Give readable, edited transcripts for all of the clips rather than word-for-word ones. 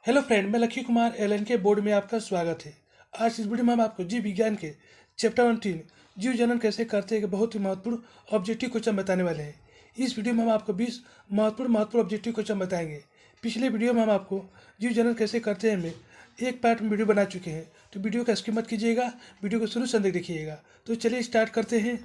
Hello friend, मैं लक्ष्य Kumar LN के बोर्ड में आपका स्वागत है। आज इस वीडियो में हम आपको जीव विज्ञान के चैप्टर 13 जीव जनन कैसे करते हैं कि बहुत ही महत्वपूर्ण ऑब्जेक्टिव क्वेश्चन बताने वाले हैं। इस वीडियो में हम आपको 20 महत्वपूर्ण ऑब्जेक्टिव क्वेश्चन बताएंगे। पिछले वीडियो में हम आपको जीव जनन कैसे करते हैं में एक पार्ट में वीडियो बना चुके हैं, तो वीडियो का स्किप मत कीजिएगा, वीडियो को शुरू से अंत तक देखिएगा। तो चलिए स्टार्ट करते हैं।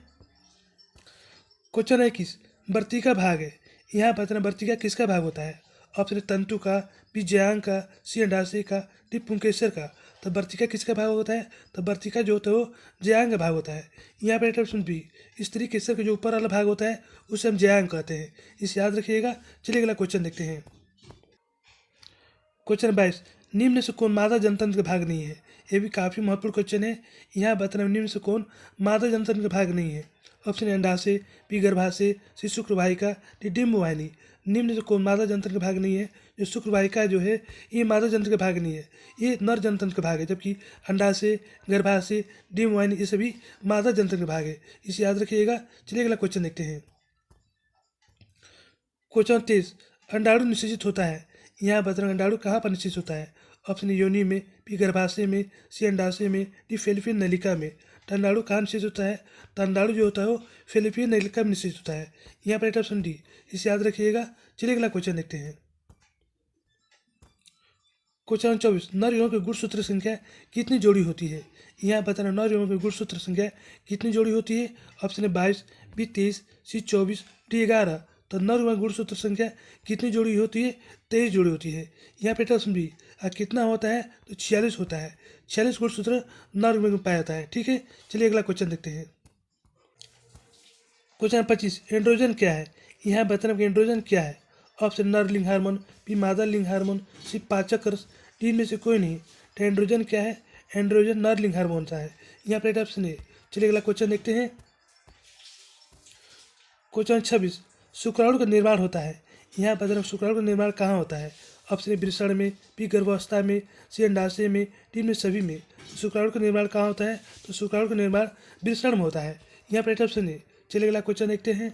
क्वेश्चन 21, वर्तिका भाग है। यहाँ बताना वर्तिका किसका भाग होता है। ऑप्शन तंतु का, बी ज्यांग का, सी अंडाशय का, डी पुंकेसर का। तो वर्तिका किसका भाग होता है, तो वर्तिका जो होता है वो ज्यांग का भाग होता है। यहाँ पर ऑप्शन बी, स्त्री केसर का जो ऊपर वाला भाग होता है उसे हम ज्यांग कहते हैं, इसे याद रखिएगा। चलिए अगला क्वेश्चन देखते हैं। क्वेश्चन 22, निम्न से कौन मादा जनतंत्र का भाग नहीं है। ये भी काफ़ी महत्वपूर्ण क्वेश्चन है। यहाँ बताना निम्न से कौन मादा जनतंत्र का भाग नहीं है। ऑप्शन अंडाशय, बी गर्भाशय, सी शुक्रवाहिका, डी डिम्ब वाहिनी। निम्न से कौन मादा जनतंत्र का भाग नहीं है। जो शुक्रवाहिका जो है ये मादा जनतंत्र का भाग नहीं है, ये नर जनतंत्र का भाग है, जबकि अंडाशय, गर्भाशय, डिम्ब वाहिनी ये सभी मादा जनतंत्र का भाग है, इसे याद रखिएगा। चलिए अगला क्वेश्चन देखते हैं। क्वेश्चन 23, अंडाणु निषेचित होता है। यहाँ बताना अंडाणु कहाँ पर निषेचित होता है। ऑप्शन योनि में, बी गर्भाशय में, सी अंडाशय में, डी फेलिपियन नलिका में। तो अंडाणु कहाँ निषेचित होता है, तो अंडाणु जो होता है वो फेलिपियन नलिका में निषेचित होता है। यहाँ पर ऑप्शन डी, इसे याद रखिएगा। चलिए अगला क्वेश्चन देखते हैं। क्वेश्चन 24, नर यौन की गुणसूत्र संख्या कितनी जोड़ी होती है। यहाँ बताना नर यौन की गुणसूत्र संख्या कितनी जोड़ी होती है। ऑप्शन है 22, बी 23, सी 24, डी 11। तो नर यौन गुणसूत्र संख्या कितनी जोड़ी होती है, 23 जोड़ी होती है। यहाँ पे ऑप्शन बी, कितना होता है, तो 46 होता है। 46 गुणसूत्र नर में पाया जाता है। ठीक है, चलिए अगला क्वेश्चन देखते हैं। क्वेश्चन 25, एंड्रोजन क्या है। यहाँ बताना कि एंड्रोजन क्या है। ऑप्शन नर लिंग हार्मोन, बी मादा लिंग हार्मोन, सी पाचक रस, डी में से कोई नहीं। तो एंड्रोजन क्या है, एंड्रोजन नर लिंग हार्मोन सा है। यहाँ पर ऑप्शन है। चलिए अगला क्वेश्चन देखते हैं। क्वेश्चन 26, शुक्राणु का निर्माण होता है। यहाँ बताना शुक्राणु का निर्माण कहाँ होता है। ऑप्शन ए वृषण में, बी गर्भावस्था में, सी अंडाशय में, डी में सभी में। शुक्राणु का निर्माण कहाँ होता है, तो शुक्राणु का निर्माण वृषण में होता है। यहाँ पर ऑप्शन है। चलिए अगला क्वेश्चन देखते हैं।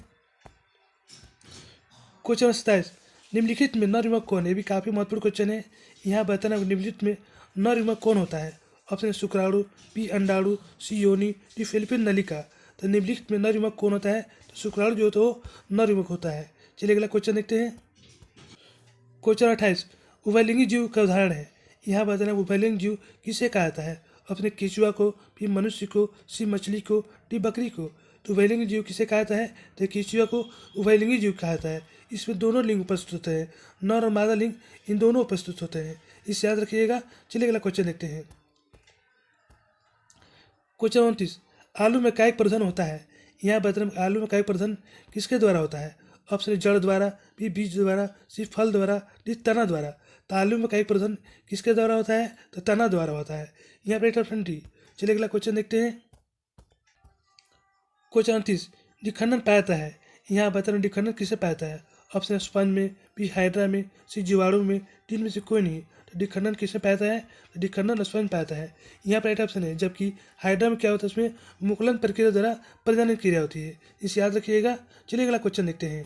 क्वेश्चन 27, निम्नलिखित में नर युवक कौन है। ये भी काफ़ी महत्वपूर्ण क्वेश्चन है। यहाँ बताना निम्नलिखित में नर युवक कौन होता है। ऑप्शन है शुक्राणु, बी अंडाणु, सी योनि, डी फिलिपिन नलिका। तो निम्नलिखित में नर युवक कौन होता है, तो शुक्राणु जो होता है वो नर युवक होता है। चलिए अगला क्वेश्चन देखते हैं। क्वेश्चन 28, उभयलिंगी जीव का उदाहरण है। यहाँ बताना उभयलिंगी जीव किसे कहा जाता है। ऑप्शन केचुआ को, बी मनुष्य को, सी मछली को, डी बकरी को। तो उभयलिंगी जीव किसे कहा जाता है, तो केचुआ को उभयलिंगी जीव कहा जाता है। इसमें दोनों लिंग उपस्थित होते हैं, नर और मादा लिंग इन दोनों उपस्थित होते हैं, इसे याद रखिएगा। चलिए अगला क्वेश्चन देखते हैं। क्वेश्चन 29, आलू में कायिक प्रवर्धन होता है। यहाँ बताना आलू में कायिक प्रवर्धन किसके द्वारा होता है। ऑप्शन जड़ द्वारा, बी बीज द्वारा, सी फल द्वारा, डी तना द्वारा। तो आलू में कायिक प्रवर्धन किसके द्वारा होता है, तो तना द्वारा होता है। यहाँ पर ऑप्शन डी। चलिए अगला क्वेश्चन देखते हैं। क्वेश्चन 29, डिखंडन पाया जाता है। यहाँ बताना डिखंडन किसे पाया जाता है। ऑप्शन स्पंज में, बी हाइड्रा में, सी जीवाणु में, डी में से कोई नहीं। तो डिखंडन किसे पाया जाता है, तो डिखंडन स्पंज पाया जाता है। यहाँ पर राइट ऑप्शन है। जबकि हाइड्रा में क्या होता है, उसमें मुकुलन प्रक्रिया द्वारा प्रजनन क्रिया होती है, इसे याद रखिएगा। चलिए अगला क्वेश्चन देखते हैं।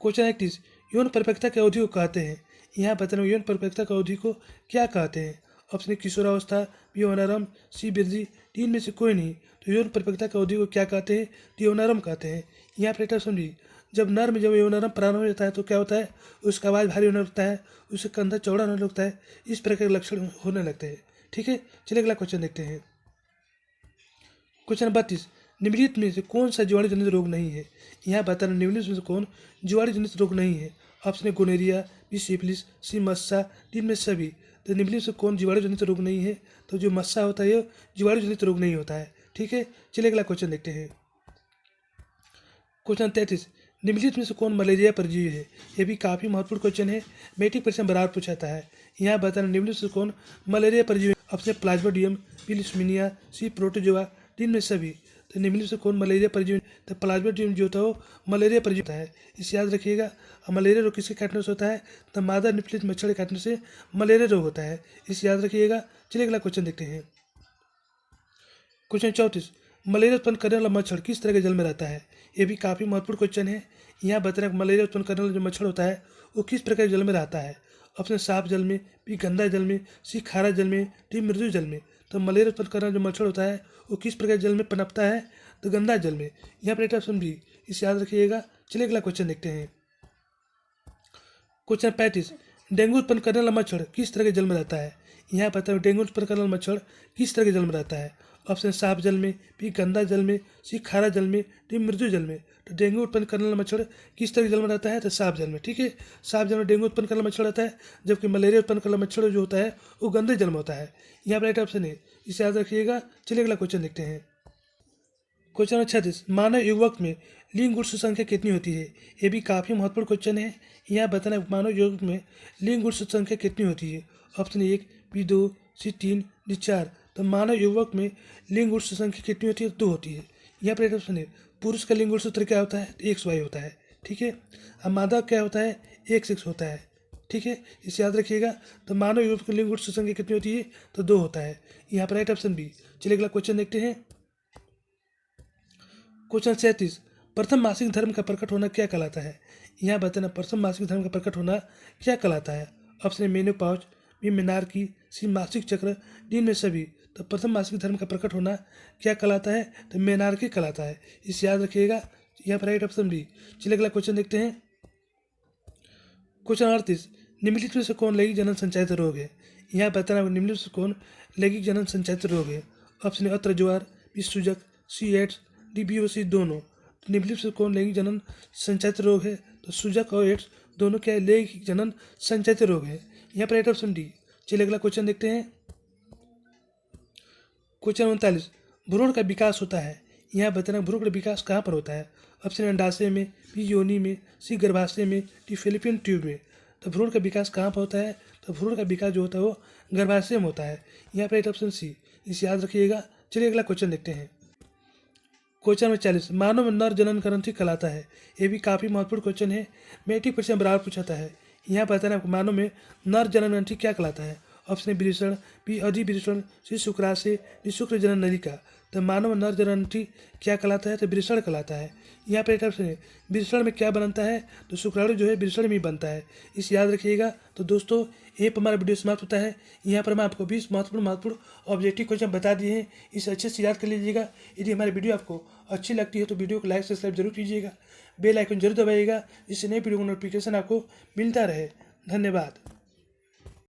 क्वेश्चन 31, यौन परिपक्वता की अवधि को कहते हैं। यहाँ बताना यौन परिपक्वता की अवधि को क्या कहते हैं। ऑप्शन किशोरावस्था, बी यौनारंभ, सी वृद्धि, डी में से कोई नहीं। तो यौन परिपक्वता की अवधि को क्या कहते हैं, तो यौनारंभ कहते हैं। यहाँ पर ऑप्शन डी, जब नर में जब यौनारंभ प्रारंभ हो जाता है तो क्या होता है, उसका आवाज़ भारी होने लगता है, उसका कंधा चौड़ा होने लगता है, इस प्रकार के लक्षण होने लगते हैं। ठीक है, चलिए अगला क्वेश्चन देखते हैं। क्वेश्चन 32, निम्नलिखित में से कौन सा जीवाणु जनित रोग नहीं है। यहाँ बताना निम्नलिखित में से कौन जीवाणु जनित रोग नहीं है। ऑप्शन है गोनेरिया, बी सिफिलिस, सी मस्सा, डी में सभी। तो निम्नलिखित से कौन जीवाणु जनित रोग नहीं है, तो जो मस्सा होता है जीवाणु जनित रोग नहीं होता है। ठीक है, चलिए अगला क्वेश्चन देखते हैं। क्वेश्चन 33, निम्नलिखित में से कौन मलेरिया परजीवी है। यह भी काफ़ी महत्वपूर्ण क्वेश्चन है, मैट्रिक परीक्षा में बराबर पूछा जाता है। यहाँ बताना निम्नलिखित से कौन मलेरिया परजीवी। ऑप्शन प्लाज्मोडियम, बी लिस्मीनिया, सी प्रोटोजोआ, डी में सभी। तो निम्नलिखित से कौन मलेरिया परजीवी, तो प्लाज्मोडियम जो होता है वो मलेरिया परजीवी होता है, इसे याद रखिएगा। मलेरिया रोग किसके काटने से होता है, तो मादा निपलित मच्छर के काटने से मलेरिया रोग होता है, इसे याद रखिएगा। चलिए अगला क्वेश्चन देखते हैं। क्वेश्चन 34, मलेरिया उत्पन्न करने वाला मच्छर किस तरह के जल में रहता है। ये भी काफ़ी महत्वपूर्ण क्वेश्चन है। यहाँ बताना मलेरिया उत्पन्न करने वाला जो मच्छर होता है वो किस प्रकार के जल में रहता है। ऑप्शन साफ जल में, बी गंदा जल में, सी खारा जल में, डी मृदु जल में। तो मलेरिया उत्पन्न करना जो मच्छर होता है वो किस प्रकार जल में पनपता है? तो गंदा जल में। यहाँ पर ऑप्शन बी, इसे याद रखिएगा। चलिए अगला क्वेश्चन देखते हैं। क्वेश्चन 35, डेंगू उत्पन्न करने वाला मच्छर किस तरह के जल में रहता है? यहाँ पता है डेंगू उत्पन्न करने वाला मच्छर किस तरह के जल में रहता है? ऑप्शन साफ जल में, बी गंदा जल में, सी खारा जल में, डी मृदु जल में। तो डेंगू उत्पन्न करने वाला मच्छर किस तरह के जल में रहता है? तो साफ जल में। ठीक है, साफ जल में डेंगू उत्पन्न करने वाला मच्छर रहता है, जबकि मलेरिया उत्पन्न करने वाला मच्छर जो होता है वो गंदे जल में होता है। यहाँ पर राइट ऑप्शन है, इसे याद रखिएगा। चलिए अगला क्वेश्चन देखते हैं। क्वेश्चन नंबर 36, मानव युवक में लिंग गुण संख्या कितनी होती है? ये भी काफ़ी महत्वपूर्ण क्वेश्चन है। यहाँ बताना मानव युवक में लिंग गुण संख्या कितनी होती है? ऑप्शन 1, बी 2, सी 3, डी 4। तो मानव युवक में लिंग गुण संख्या कितनी होती है? 2 होती है। यहाँ पर ऑप्शन है, पुरुष का लिंग गुणसूत्र क्या होता है? XY होता है। ठीक है, अब मादा क्या होता है? XX होता है। ठीक है, इसे याद रखिएगा। तो मानव युवक की लिंग गुण संख्या कितनी होती है? तो 2 होता है। यहाँ पर राइट ऑप्शन बी। चलिए अगला क्वेश्चन देखते हैं। क्वेश्चन 37, प्रथम मासिक धर्म का प्रकट होना क्या कहलाता है? यहाँ बताना प्रथम मासिक धर्म का प्रकट होना क्या कहलाता है? Option A menopause, B menarche, C मासिक चक्र, डी में सभी। तो प्रथम मासिक धर्म का प्रकट होना क्या कहलाता है? तो मेनार्की कहलाता है। इसे याद रखिएगा। यहाँ पर राइट ऑप्शन बी। चलिए अगला क्वेश्चन देखते हैं। क्वेश्चन 38, निम्नलिखित में से कौन लैंगिक जनन संचालित रोग है? यहाँ बताना निम्नलिखित से कौन लैंगिक जनन संचालित रोग है? ऑप्शन ए अत्र ज्वार, बी सूजक, सी एड्स, डी BOC दोनों। तो निम्नलिखित से कौन लैंगिक जनन संचालित रोग है? तो सूजक और एड्स दोनों क्या लैंगिक जनन संचालित रोग है। यहाँ पर राइट ऑप्शन डी। चलिए अगला क्वेश्चन देखते हैं। क्वेश्चन 39, भ्रूण का विकास होता है। यहाँ बताना भ्रूण का विकास कहाँ पर होता है? ऑप्शन अंडाशय में, बी योनि में, सी गर्भाशय में, डी फैलोपियन ट्यूब में। तो भ्रूण का विकास कहाँ पर होता है? तो भ्रूण का विकास जो होता है वो गर्भाशय में होता है। यहाँ पर राइट ऑप्शन सी। इसे याद रखिएगा। चलिए अगला क्वेश्चन देखते हैं। क्वेश्चन नंबर 40, मानव में नर जनन ग्रंथि कहलाता है। ये भी काफ़ी महत्वपूर्ण क्वेश्चन है। मैट्रिक परीक्षा में बराबर पूछा है। यहाँ बताना आपको मानव में नर जनन ग्रंथि क्या कहलाता है? ऑप्शन ए वृषण, बी अधिवृषण, सी शुक्राशय, डी शुक्र जनन नलिका। तो मानव नर जनन ग्रंथि क्या कहलाता है? तो वृषण कहलाता है। यहाँ पर ऑप्शन है, वृषण में क्या बनता है? तो शुक्राणु जो है वृषण में ही बनता है। इसे याद रखिएगा। तो दोस्तों यहीं पर हमारा वीडियो समाप्त होता है। यहाँ पर मैं आपको 20 महत्वपूर्ण ऑब्जेक्टिव क्वेश्चन बता दिए हैं। इसे अच्छे से याद कर लीजिएगा। यदि हमारी वीडियो आपको अच्छी लगती है तो वीडियो को लाइक सब्सक्राइब जरूर कीजिएगा। बेल आइकन जरूर दबाइएगा, जिससे नई वीडियो का नोटिफिकेशन आपको मिलता रहे। धन्यवाद।